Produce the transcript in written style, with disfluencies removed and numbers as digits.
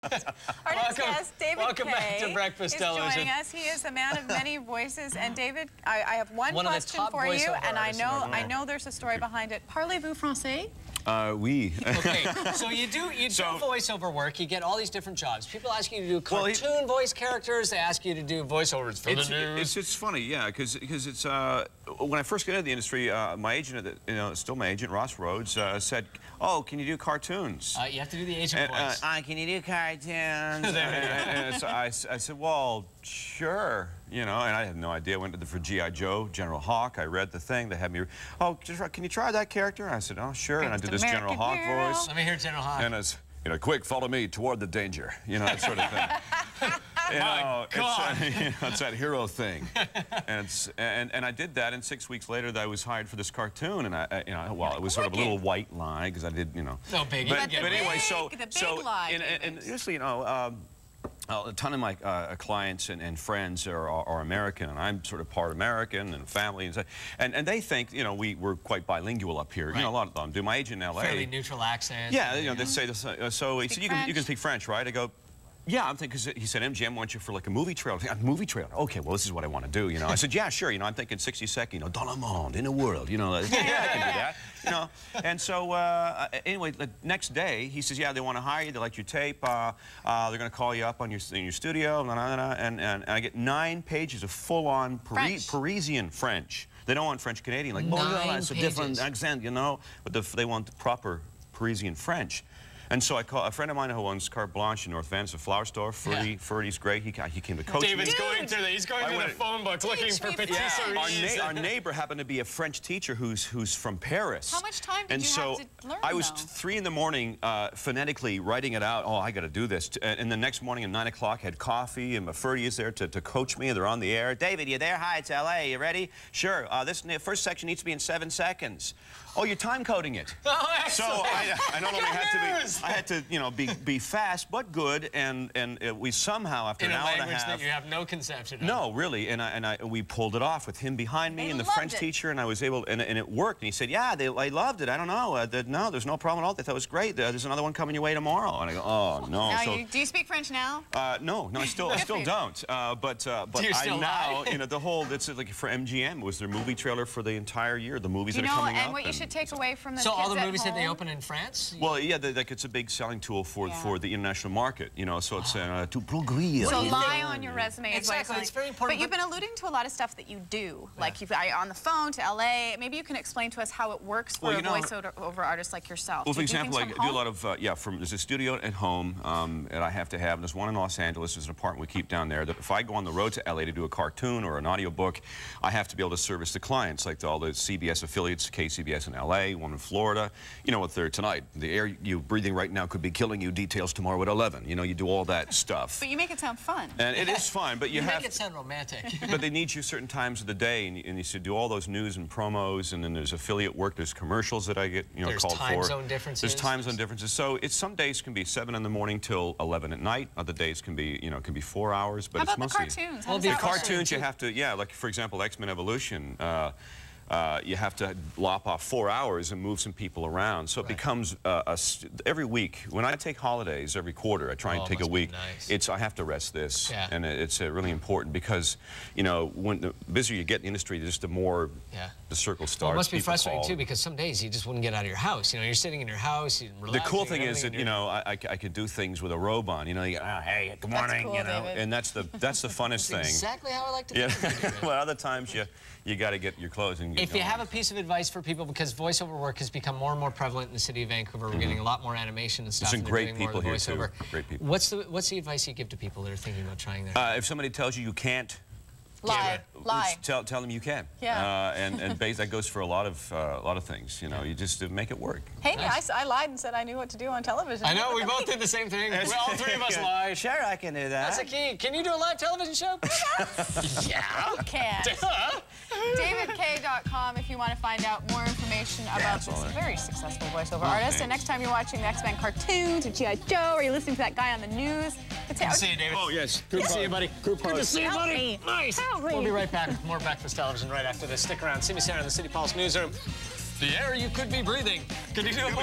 Our next guest, David Welcome Kaye, back to Breakfast Television. joining us. He is a man of many voices. And David, I have one of the question top for you, and I voiceover know there's a story behind it. Parlez-vous français? Oui. Okay, so you do voiceover work. You get all these different jobs. People ask you to do cartoon voice characters. They ask you to do voiceovers for the news. It's funny, yeah, because it's when I first got into the industry, my agent, still my agent, Ross Rhodes, said, "Oh, can you do cartoons?" You have to do the agent voice. Can you do cartoons? and so I said, "Well, sure." And I had no idea. I went for G.I. Joe, General Hawk. I read the thing. They had me, "Oh, can you try that character?" And I said, "Oh, sure." And I did this General Hawk voice. Let me hear General Hawk. And it's, quick, follow me toward the danger. That sort of thing. It's that hero thing. And I did that, and 6 weeks later, I was hired for this cartoon, and it was sort of a little white lie because I did, No biggie. But anyway, and usually, a ton of my clients and friends are American, and I'm sort of part American and family, and they think we're quite bilingual up here. Right. A lot of them do. My agent in L.A. Fairly neutral accent. Yeah, they say this. So he said, you can speak French, right? I go, yeah, I'm thinking, because he said, MGM wants you for like a movie trailer. A movie trailer? Okay, well, this is what I want to do, I said, yeah, sure, I'm thinking 60 seconds, dans le monde, in the world, yeah, I can do that, And so, anyway, the next day, he says, yeah, they want to hire you, they like your tape, they're going to call you up in your studio, and I get 9 pages of full-on Parisian French. They don't want French-Canadian, like, it's a different accent, but they want the proper Parisian French. And so I call a friend of mine who owns Carte Blanche in North Van. It's a flower store. Ferdy's great. He came to coach me. David's going through the phone book looking for patisseries. Our neighbor happened to be a French teacher who's from Paris. How much time did you have to learn, I was 3 in the morning phonetically writing it out. Oh, I got to do this. And the next morning at 9 o'clock, had coffee, and Ferdy is there to coach me. They're on the air. David, you there? Hi, it's L.A. You ready? Sure. This first section needs to be in 7 seconds. Oh, you're time coding it. Oh, excellent. So I not only had to be fast but good, and we somehow after an hour and a half. In a language that you have no conception of. No, really, and we pulled it off with him behind me and the French teacher, and I was able, and it worked. And he said, yeah, they loved it. I don't know, no, there's no problem at all. They thought it was great. There's another one coming your way tomorrow. And I go, oh no. Now, do you speak French now? No, I still don't. But I now, the whole, it's like for MGM, it was their movie trailer for the entire year. The movies that are coming up. And what you should take away from the So kids all the movies at home? that they open in France? Well, yeah, it's a big selling tool for the international market, so it's to progress. So lie on your resume. Exactly, it's very important. But you've been alluding to a lot of stuff that you do, like you've on the phone to LA. Maybe you can explain to us how it works for a voiceover artist like yourself. Well, for example, I do a lot of there's a studio at home that I have to have, and there's one in Los Angeles. There's an apartment we keep down there. That if I go on the road to LA to do a cartoon or an audiobook, I have to be able to service the clients, like all the CBS affiliates, KCBS in LA, one in Florida. You know what they're tonight. The air you're breathing right now could be killing you. Details tomorrow at 11. You do all that stuff. But you make it sound fun. And it is fun, but you make it sound romantic. But they need you certain times of the day, and you should do all those news and promos, and then there's affiliate work, there's commercials that I get called for. There's time zone differences. There's time zone differences. So some days can be 7 in the morning till 11 at night. Other days can be 4 hours. But How it's about the cartoons? Well, the cartoons you have to like for example X-Men Evolution. You have to lop off 4 hours and move some people around. So it becomes every week. When I take holidays every quarter, I try and take a week. Nice. I have to rest this, and it's really important because when the busier you get in the industry, just the more the circle starts. Well, it must be frustrating too, because some days you just wouldn't get out of your house. You're sitting in your house, you're relaxing. The cool thing is that I could do things with a robe on. You go, oh, hey, good morning. Cool, and that's the funnest thing. Exactly how I like to do it. Well, other times you got to get your clothes and get If you have a piece of advice for people, because voiceover work has become more and more prevalent in the city of Vancouver, we're getting a lot more animation and stuff. There's some great people here too. Great people. What's the advice you give to people that are thinking about trying that? If somebody tells you can't, lie. Tell them you can. Yeah. And that goes for a lot of things. You just make it work. Hey, I lied and said I knew what to do on television. I know, we both did the same thing. All 3 of us lied. Sure, I can do that. That's a key. Can you do a live television show? Yeah. You can. DavidKaye.com if you want to find out more information about this very successful voiceover artist. And next time you're watching the X-Men cartoons or G.I. Joe, or you're listening to that guy on the news. Good to see you, David. Oh, yes. Good to see you, buddy. Good to see you, buddy. Nice. We'll be right back with more Breakfast Television right after this. Stick around. See me, Sarah, in the City Pulse newsroom. The air you could be breathing. Could you do it?